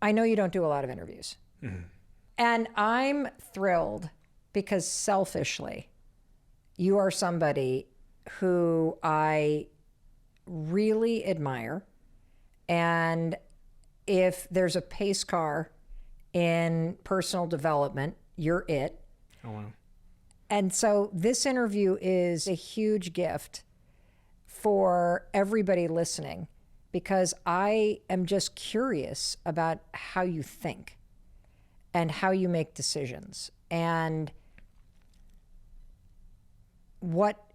I know you don't do a lot of interviews. Mm-hmm. And I'm thrilled because selfishly, you are somebody who I really admire. And if there's a pace car in personal development, you're it. Oh, wow. And so this interview is a huge gift for everybody listening, because I am just curious about how you think and how you make decisions and what,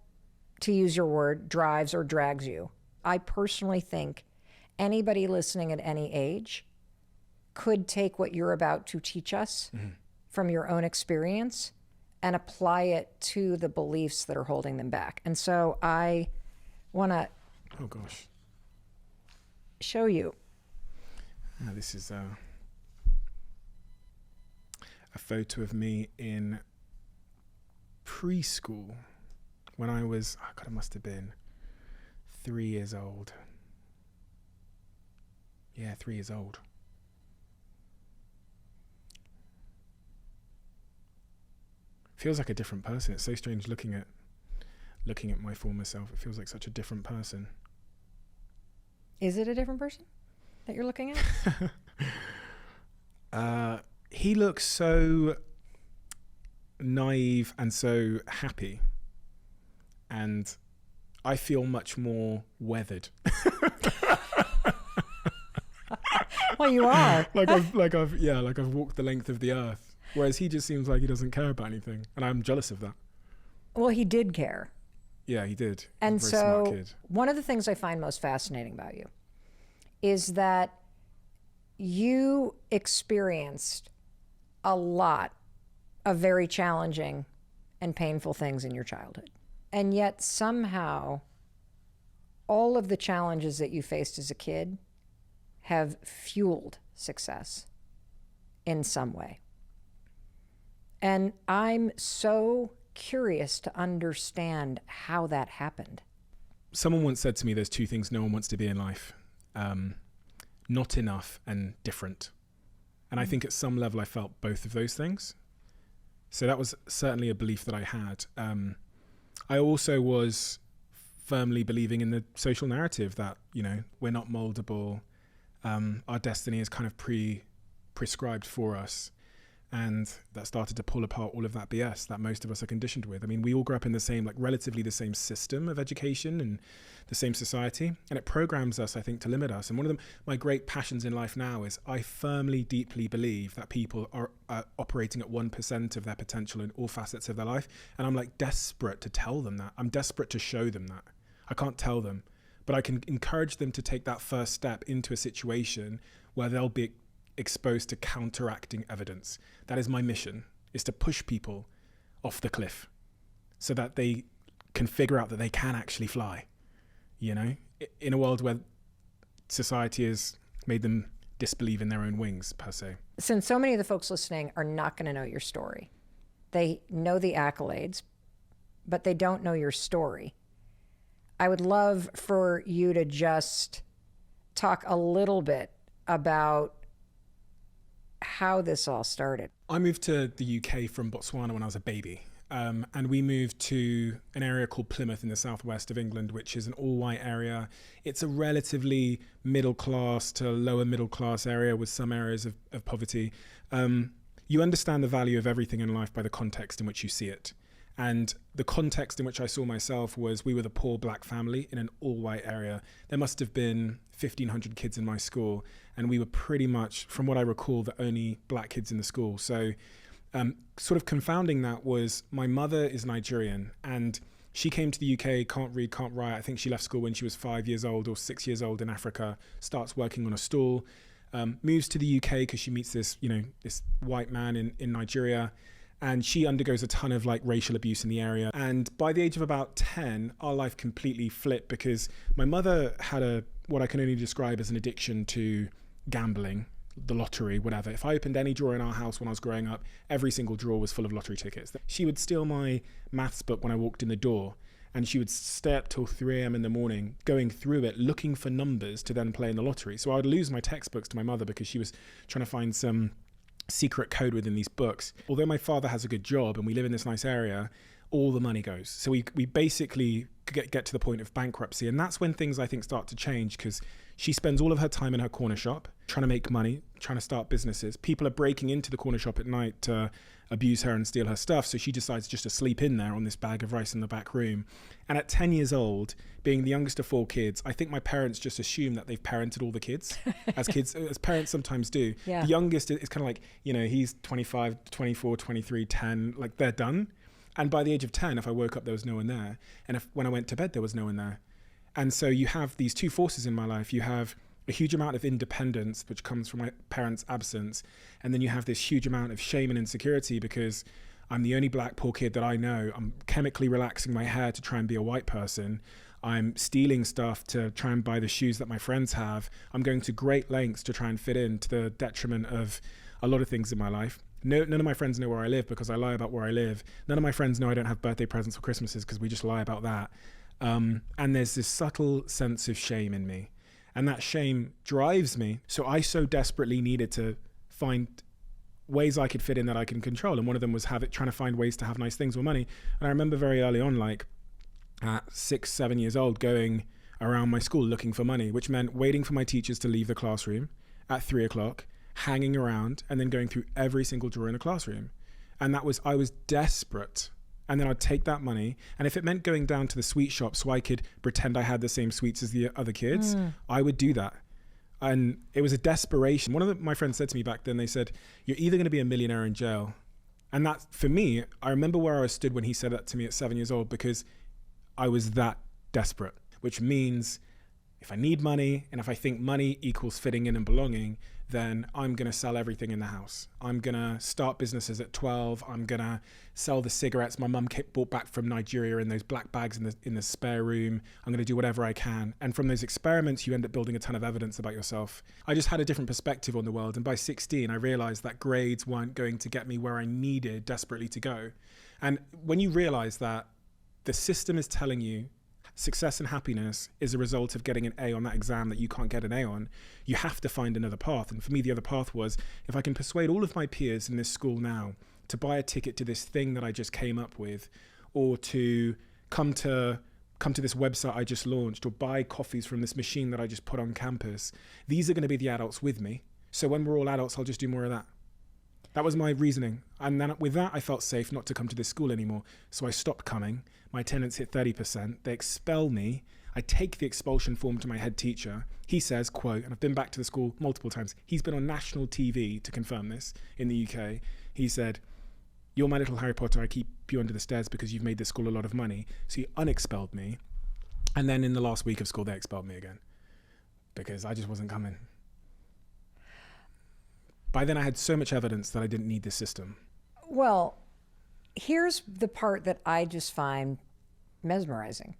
to use your word, drives or drags you. I personally think anybody listening at any age could take what you're about to teach us from your own experience and apply it to the beliefs that are holding them back. And so I want to show you. This is a photo of me in preschool when I was, it must have been 3 years old. Yeah, 3 years old. Feels like a different person. It's so strange looking at my former self. It feels like such a different person. Is it a different person that you're looking at? He looks so naive and so happy, and I feel much more weathered. Well, you are. like I've walked the length of the earth, whereas he just seems like he doesn't care about anything, and I'm jealous of that. Well, he did care. Yeah, he did. And He's a very smart so kid. one of the things I find most fascinating about you is that you experienced a lot of very challenging and painful things in your childhood. And yet somehow all of the challenges that you faced as a kid have fueled success in some way. And I'm so curious to understand how that happened. Someone once said to me, there's two things no one wants to be in life. Not enough and different. And I think at some level I felt both of those things. So that was certainly a belief that I had. I also was firmly believing in the social narrative that, we're not moldable. Our destiny is kind of prescribed for us. And that started to pull apart all of that BS that most of us are conditioned with. I mean, we all grew up in the same, relatively the same system of education and the same society. And it programs us, I think, to limit us. And one of my great passions in life now is I firmly, deeply believe that people are operating at 1% of their potential in all facets of their life. And I'm desperate to tell them that. I'm desperate to show them that. I can't tell them, but I can encourage them to take that first step into a situation where they'll be exposed to counteracting evidence. That is my mission, is to push people off the cliff so that they can figure out that they can actually fly, in a world where society has made them disbelieve in their own wings, per se. Since so many of the folks listening are not going to know your story, they know the accolades, but they don't know your story. I would love for you to just talk a little bit about how this all started. I moved to the UK from Botswana when I was a baby. And we moved to an area called Plymouth in the southwest of England, which is an all-white area. It's a relatively middle-class to lower middle-class area with some areas of poverty. You understand the value of everything in life by the context in which you see it. And the context in which I saw myself was we were the poor black family in an all-white area. There must have been 1,500 kids in my school, and we were pretty much, from what I recall, the only black kids in the school. So sort of confounding that was my mother is Nigerian, and she came to the UK, can't read, can't write. I think she left school when she was 5 years old or 6 years old in Africa, starts working on a stall, moves to the UK because she meets this, this white man in Nigeria. And she undergoes a ton of racial abuse in the area. And by the age of about 10, our life completely flipped because my mother had what I can only describe as an addiction to gambling, the lottery, whatever. If I opened any drawer in our house when I was growing up, every single drawer was full of lottery tickets. She would steal my maths book when I walked in the door. And she would stay up till 3 a.m. in the morning, going through it, looking for numbers to then play in the lottery. So I would lose my textbooks to my mother because she was trying to find some secret code within these books. Although my father has a good job and we live in this nice area, all the money goes. So we basically get to the point of bankruptcy. And that's when things, I think, start to change, because she spends all of her time in her corner shop trying to make money, trying to start businesses. People are breaking into the corner shop at night to abuse her and steal her stuff. So she decides just to sleep in there on this bag of rice in the back room. And at 10 years old, being the youngest of 4 kids, I think my parents just assume that they've parented all the kids, as parents sometimes do. Yeah. The youngest is kind of like, he's 25, 24, 23, 10, like they're done. And by the age of 10, if I woke up, there was no one there. And when I went to bed, there was no one there. And so you have these two forces in my life. You have a huge amount of independence, which comes from my parents' absence. And then you have this huge amount of shame and insecurity because I'm the only black poor kid that I know. I'm chemically relaxing my hair to try and be a white person. I'm stealing stuff to try and buy the shoes that my friends have. I'm going to great lengths to try and fit in, to the detriment of a lot of things in my life. None of my friends know where I live because I lie about where I live. None of my friends know I don't have birthday presents or Christmases because we just lie about that. And there's this subtle sense of shame in me. And that shame drives me. So I so desperately needed to find ways I could fit in that I can control. And one of them was trying to find ways to have nice things or money. And I remember very early on, like at 6, 7 years old, going around my school looking for money, which meant waiting for my teachers to leave the classroom at 3 o'clock, hanging around, and then going through every single drawer in the classroom. And I was desperate. And then I'd take that money, and if it meant going down to the sweet shop so I could pretend I had the same sweets as the other kids, I would do that. And it was a desperation. One of my friends said to me back then, they said, you're either going to be a millionaire or in jail. And that, for me, I remember where I stood when he said that to me at 7 years old, because I was that desperate, which means if I need money, and if I think money equals fitting in and belonging, then I'm going to sell everything in the house. I'm going to start businesses at 12. I'm going to sell the cigarettes my mum brought back from Nigeria in those black bags in the spare room. I'm going to do whatever I can. And from those experiments, you end up building a ton of evidence about yourself. I just had a different perspective on the world. And by 16, I realized that grades weren't going to get me where I needed desperately to go. And when you realize that the system is telling you success and happiness is a result of getting an A on that exam that you can't get an A on, you have to find another path. And for me, the other path was, if I can persuade all of my peers in this school now to buy a ticket to this thing that I just came up with, or to come to this website I just launched, or buy coffees from this machine that I just put on campus, these are going to be the adults with me. So when we're all adults, I'll just do more of that. That was my reasoning. And then with that, I felt safe not to come to this school anymore. So I stopped coming. My attendance hit 30%. They expel me. I take the expulsion form to my head teacher. He says, quote, and I've been back to the school multiple times. He's been on national TV to confirm this in the UK. He said, you're my little Harry Potter. I keep you under the stairs because you've made this school a lot of money. So he unexpelled me. And then in the last week of school, they expelled me again because I just wasn't coming. By then I had so much evidence that I didn't need this system. Well, here's the part that I just find mesmerizing.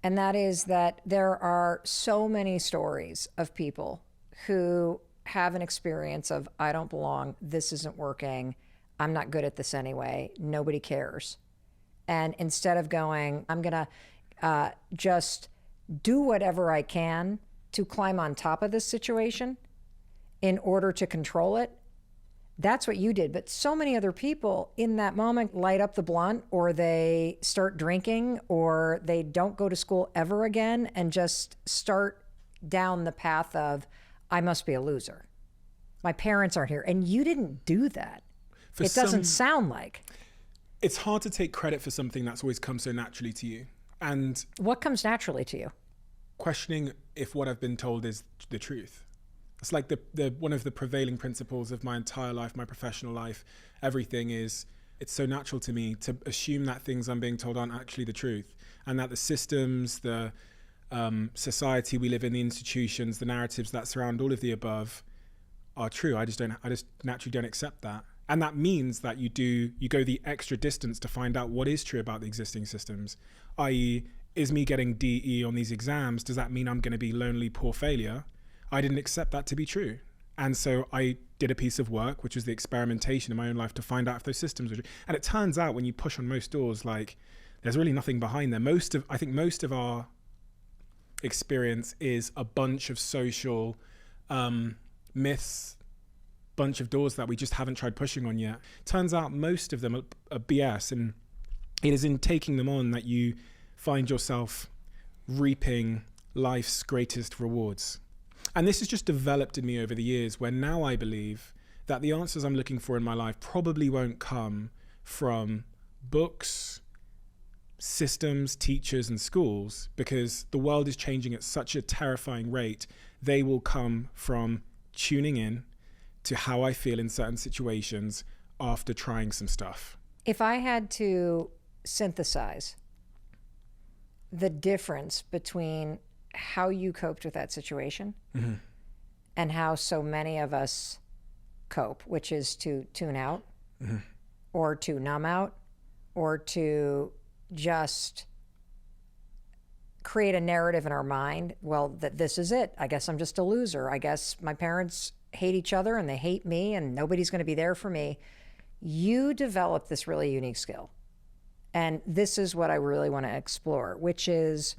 And that is that there are so many stories of people who have an experience of, I don't belong, this isn't working, I'm not good at this anyway, nobody cares. And instead of going, I'm gonna just do whatever I can to climb on top of this situation in order to control it, that's what you did. But so many other people in that moment light up the blunt, or they start drinking, or they don't go to school ever again and just start down the path of, I must be a loser. My parents aren't here. And you didn't do that. It doesn't sound like. It's hard to take credit for something that's always come so naturally to you. And what comes naturally to you? Questioning if what I've been told is the truth. It's like the one of the prevailing principles of my entire life, my professional life, everything is, it's so natural to me to assume that things I'm being told aren't actually the truth, and that the systems, the society we live in, the institutions, the narratives that surround all of the above are true. I just naturally don't accept that. And that means that you go the extra distance to find out what is true about the existing systems, i.e., is me getting DE on these exams, does that mean I'm going to be lonely, poor failure? I didn't accept that to be true. And so I did a piece of work, which was the experimentation in my own life to find out if those systems were true. And it turns out when you push on most doors, like There's really nothing behind there. I think most of our experience is a bunch of social myths, bunch of doors that we just haven't tried pushing on yet. Turns out most of them are BS, and it is in taking them on that you find yourself reaping life's greatest rewards. And this has just developed in me over the years, where now I believe that the answers I'm looking for in my life probably won't come from books, systems, teachers, and schools, because the world is changing at such a terrifying rate. They will come from tuning in to how I feel in certain situations after trying some stuff. If I had to synthesize the difference between how you coped with that situation and how so many of us cope, which is to tune out or to numb out or to just create a narrative in our mind, well, that this is it. I guess I'm just a loser. I guess my parents hate each other and they hate me and nobody's going to be there for me. You developed this really unique skill. And this is what I really want to explore, which is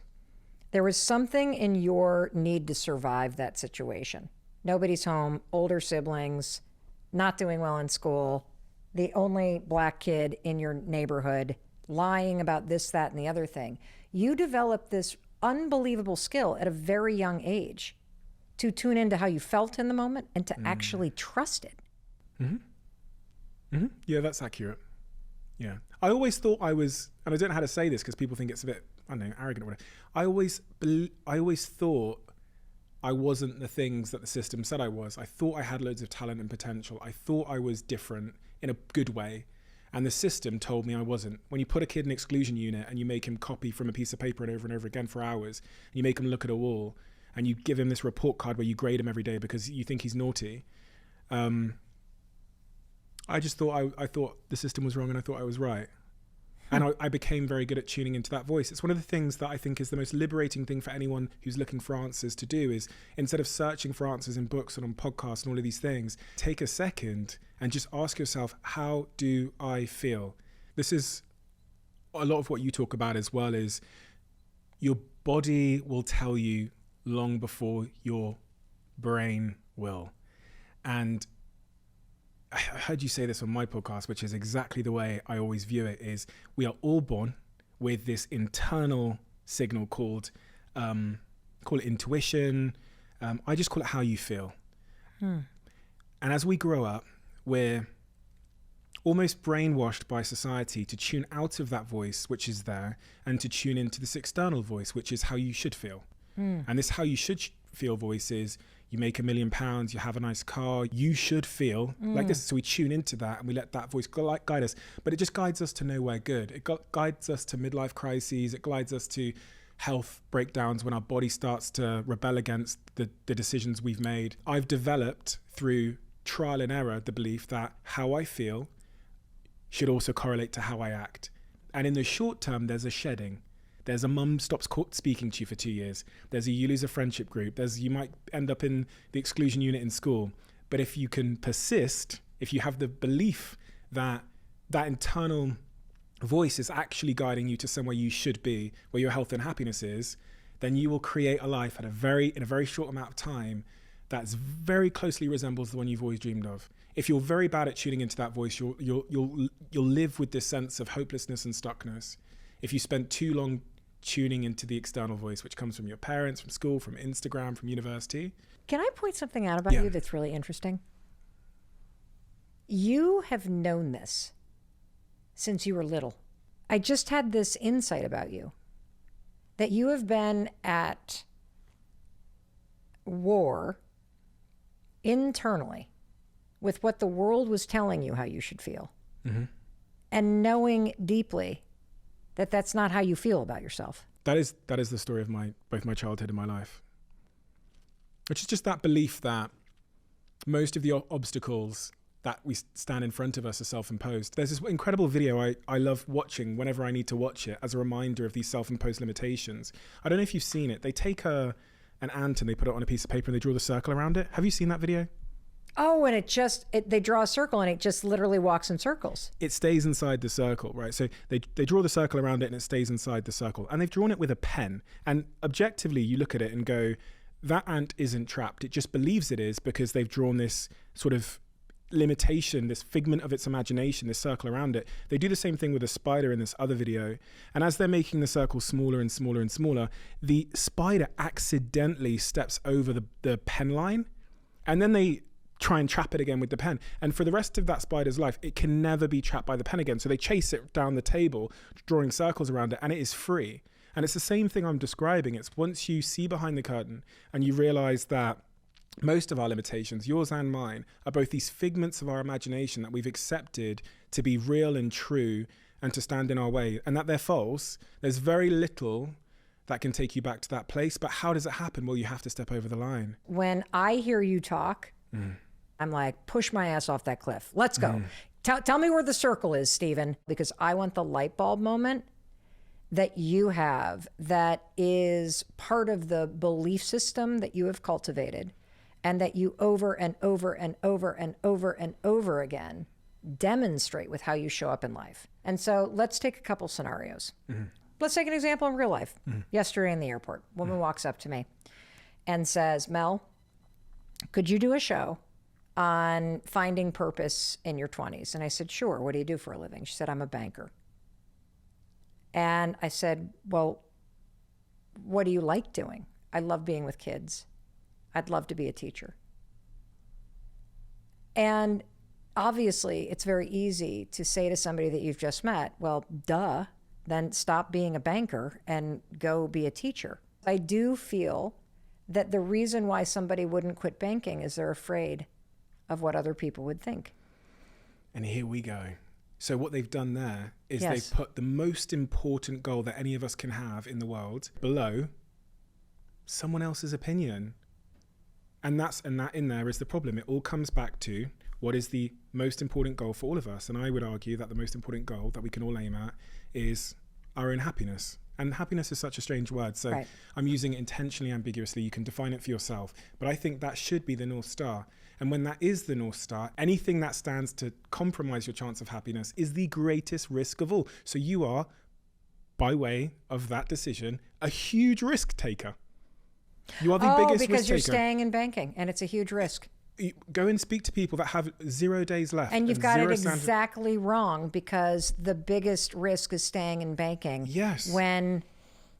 there was something in your need to survive that situation. Nobody's home, older siblings, not doing well in school, the only black kid in your neighborhood, lying about this, that, and the other thing. You developed this unbelievable skill at a very young age to tune into how you felt in the moment and to actually trust it. Yeah, that's accurate. Yeah. I always thought I was, and I don't know how to say this because people think it's a bit, I don't know, arrogant or whatever. I always thought I wasn't the things that the system said I was. I thought I had loads of talent and potential. I thought I was different in a good way. And the system told me I wasn't. When you put a kid in an exclusion unit and you make him copy from a piece of paper and over again for hours, and you make him look at a wall, and you give him this report card where you grade him every day because you think he's naughty, I just thought I thought the system was wrong and I thought I was right. And I became very good at tuning into that voice. It's one of the things that I think is the most liberating thing for anyone who's looking for answers to do is, instead of searching for answers in books and on podcasts and all of these things, take a second and just ask yourself, how do I feel? This is a lot of what you talk about as well, is your body will tell you long before your brain will. And I heard you say this on my podcast, which is exactly the way I always view it, is we are all born with this internal signal called, call it intuition. I just call it how you feel. And as we grow up, we're almost brainwashed by society to tune out of that voice, which is there, and to tune into this external voice, which is how you should feel. And this how you should feel voice is, you make £1 million, you have a nice car, you should feel like this. So we tune into that and we let that voice guide us. But it just guides us to nowhere good. It guides us to midlife crises. It guides us to health breakdowns when our body starts to rebel against the decisions we've made. I've developed through trial and error the belief that how I feel should also correlate to how I act. And in the short term, there's a shedding. There's a mum stops speaking to you for 2 years. There's you lose a friendship group. You might end up in the exclusion unit in school. But if you can persist, if you have the belief that that internal voice is actually guiding you to somewhere you should be, where your health and happiness is, then you will create a life in a very short amount of time that's very closely resembles the one you've always dreamed of. If you're very bad at tuning into that voice, you'll live with this sense of hopelessness and stuckness. If you spend too long tuning into the external voice, which comes from your parents, from school, from Instagram, from university. Can I point something out about you that's really interesting? You have known this since you were little. I just had this insight about you, that you have been at war internally with what the world was telling you how you should feel, and knowing deeply that that's not how you feel about yourself. That is the story of both my childhood and my life. Which is just that belief that most of the obstacles that we stand in front of us are self-imposed. There's this incredible video I love watching whenever I need to watch it as a reminder of these self-imposed limitations. I don't know if you've seen it. They take an ant and they put it on a piece of paper and they draw the circle around it. Have you seen that video? Oh, and they draw a circle and it just literally walks in circles. It stays inside the circle, right? So they draw the circle around it and it stays inside the circle. And they've drawn it with a pen. And objectively, you look at it and go, that ant isn't trapped. It just believes it is because they've drawn this sort of limitation, this figment of its imagination, this circle around it. They do the same thing with a spider in this other video. And as they're making the circle smaller and smaller and smaller, the spider accidentally steps over the pen line. And then they try and trap it again with the pen. And for the rest of that spider's life, it can never be trapped by the pen again. So they chase it down the table, drawing circles around it, and it is free. And it's the same thing I'm describing. It's once you see behind the curtain and you realize that most of our limitations, yours and mine, are both these figments of our imagination that we've accepted to be real and true and to stand in our way, and that they're false. There's very little that can take you back to that place. But how does it happen? Well, you have to step over the line. When I hear you talk, I'm like, push my ass off that cliff. Let's go. Tell me where the circle is, Stephen, because I want the light bulb moment that you have that is part of the belief system that you have cultivated and that you over and over and over and over and over again demonstrate with how you show up in life. And so let's take a couple scenarios. Let's take an example in real life. Yesterday in the airport, a woman walks up to me and says, Mel, could you do a show on finding purpose in your 20s? And I said, sure. What do you do for a living? She said, I'm a banker. And I said, well, what do you like doing? I love being with kids. I'd love to be a teacher. And obviously, it's very easy to say to somebody that you've just met, well, duh, then stop being a banker and go be a teacher. I do feel that the reason why somebody wouldn't quit banking is they're afraid of what other people would think. And here we go. So what they've done there is Yes. they've put the most important goal that any of us can have in the world below someone else's opinion. And that in there is the problem. It all comes back to what is the most important goal for all of us. And I would argue that the most important goal that we can all aim at is our own happiness. And happiness is such a strange word. So Right. I'm using it intentionally ambiguously. You can define it for yourself. But I think that should be the North Star. And when that is the North Star, anything that stands to compromise your chance of happiness is the greatest risk of all. So you are, by way of that decision, a huge risk taker. You are the biggest risk taker. Because you're staying in banking and it's a huge risk. You go and speak to people that have 0 days left. And you've got it zero standard. exactly wrong, because the biggest risk is staying in banking. Yes. When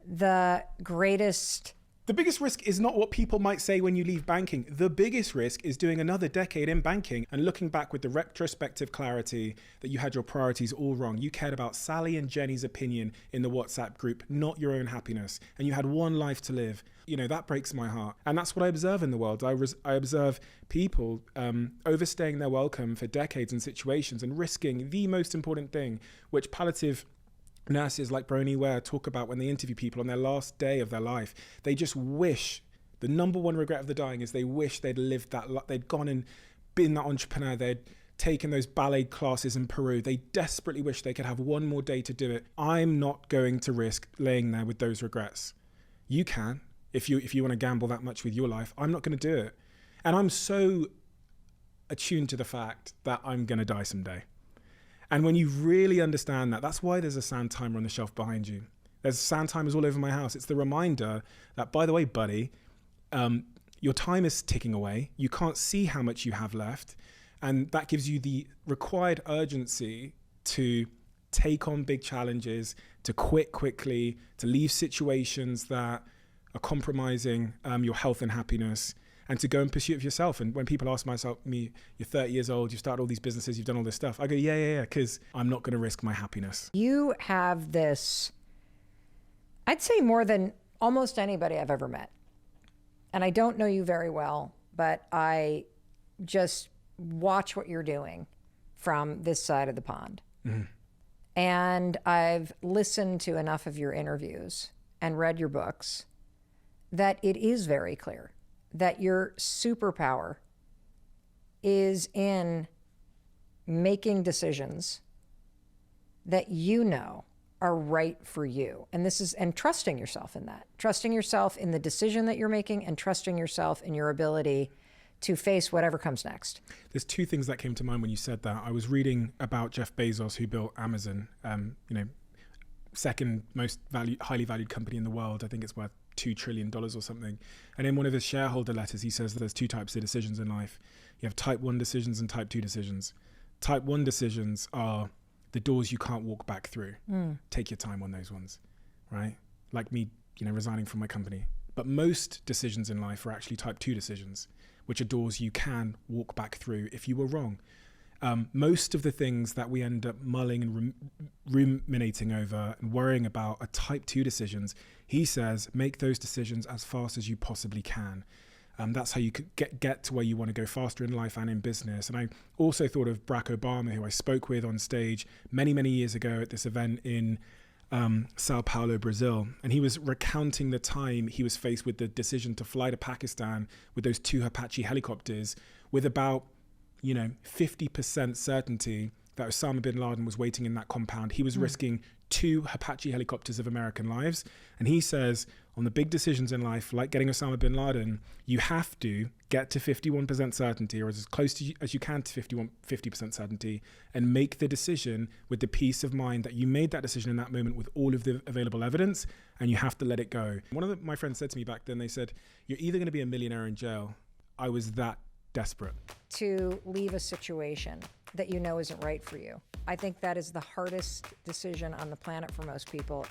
the greatest... The biggest risk is not what people might say when you leave banking. The biggest risk is doing another decade in banking and looking back with the retrospective clarity that you had your priorities all wrong. You cared about Sally and Jenny's opinion in the WhatsApp group, not your own happiness. And you had one life to live. You know, that breaks my heart. And that's what I observe in the world. I observe people overstaying their welcome for decades in situations and risking the most important thing, which palliative nurses like Bronnie Ware talk about when they interview people on their last day of their life. They just wish, the number one regret of the dying is they wish they'd lived that, they'd gone and been that entrepreneur, they'd taken those ballet classes in Peru. They desperately wish they could have one more day to do it. I'm not going to risk laying there with those regrets. You can, if you want to gamble that much with your life. I'm not going to do it. And I'm so attuned to the fact that I'm going to die someday. And when you really understand that, that's why there's a sand timer on the shelf behind you. There's sand timers all over my house. It's the reminder that, by the way, buddy, your time is ticking away. You can't see how much you have left. And that gives you the required urgency to take on big challenges, to quit quickly, to leave situations that are compromising your health and happiness, and to go and pursue it for yourself. And when people ask me, you're 30 years old, you've started all these businesses, you've done all this stuff, I go, yeah, because I'm not going to risk my happiness. You have this, I'd say more than almost anybody I've ever met. And I don't know you very well, but I just watch what you're doing from this side of the pond. Mm-hmm. And I've listened to enough of your interviews and read your books that it is very clear that your superpower is in making decisions that you know are right for you. And trusting yourself in that, trusting yourself in the decision that you're making, and trusting yourself in your ability to face whatever comes next. There's two things that came to mind when you said that. I was reading about Jeff Bezos, who built Amazon, second most highly valued company in the world. I think it's worth $2 trillion or something. And in one of his shareholder letters, he says that there's two types of decisions in life. You have type 1 decisions and type 2 decisions. Type 1 decisions are the doors you can't walk back through. Take your time on those ones, right? Like me, resigning from my company. But most decisions in life are actually type 2 decisions, which are doors you can walk back through if you were wrong. Most of the things that we end up mulling and ruminating over and worrying about are type 2 decisions. He says, make those decisions as fast as you possibly can. That's how you could get to where you want to go faster in life and in business. And I also thought of Barack Obama, who I spoke with on stage many, many years ago at this event in Sao Paulo, Brazil. And he was recounting the time he was faced with the decision to fly to Pakistan with those 2 Apache helicopters with about 50% certainty that Osama bin Laden was waiting in that compound. He was risking 2 Apache helicopters of American lives. And he says, on the big decisions in life, like getting Osama bin Laden, you have to get to 51% certainty, or as close to as you can to 50% certainty, and make the decision with the peace of mind that you made that decision in that moment with all of the available evidence, and you have to let it go. One of my friends said to me back then, they said, you're either going to be a millionaire in jail. I was that desperate to leave a situation that isn't right for you. I think that is the hardest decision on the planet for most people.